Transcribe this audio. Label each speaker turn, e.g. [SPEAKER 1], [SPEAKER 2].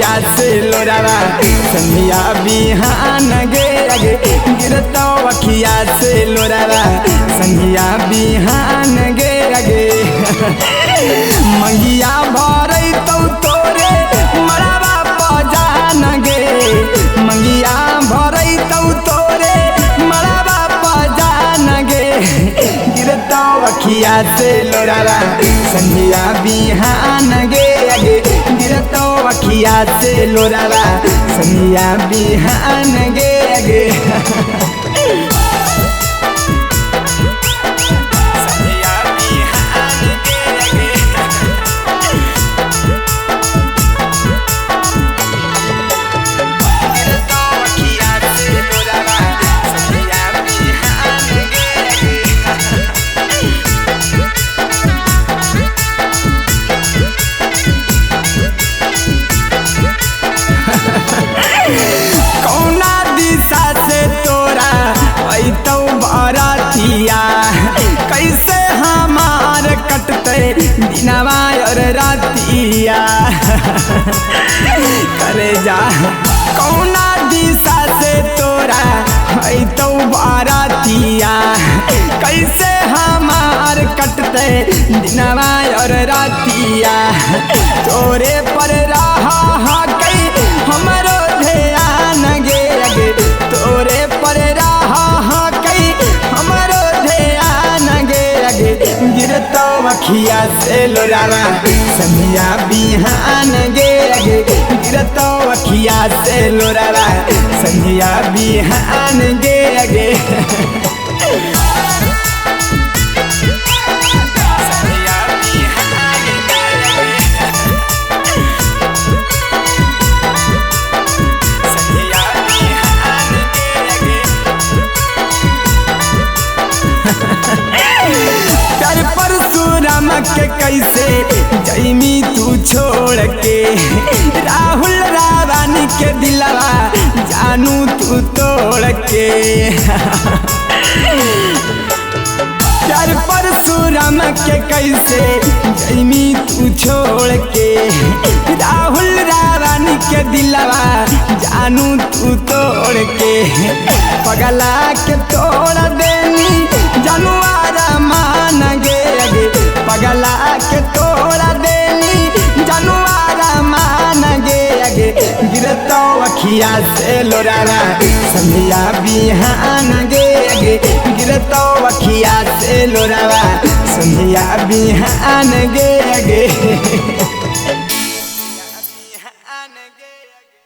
[SPEAKER 1] अखिया से लोरावा संधिया बिहान गे गे गिरतो अखिया से लोरावा संधिया बिहान गे गे मंगिया भरई तो तोरे मड़ावा पजान गे मंगिया भरई तो तोरे मड़ावा पजान गे गिरतो अखिया से लोरावा संधिया बिहान गे गे गिरतो अखिया से लोरावा संधिया बिहान गे गे कौना दिशा से तोरा तो बरातिया कैसे हमार कटते दिनवा और रातिया करे जा कौना दिशा से तोरा तो बरातिया कैसे हमार कटते दिनवा और रातिया तोरे पर रहा कई हमरो ध्यान गे गे तोरे पर रहा कई हमरो ध्यान गे गे गिरतो अखिया से लोरावा संधिया बिहान गे गे गिरतो अखिया से लोरावा संधिया बिहान गे गे कर परशुराम के कैसे जैमी तू छोड़ के राहुल रावानी के दिलवा जानू तू तोड़ के कर परशुराम के कैसे जैमी तू छोड़ के राहुल रावानी के दिलवा जानू तू तोड़ के पगला के तोड़ देनी जनुआरा मान गे गे पगला के तोड़ देनी जनुआरा मान गे गे गिरतो अखिया से लोरावा संधिया बिहान गे गे गिरतो अखिया से लोरावा संधिया बिहान गे गे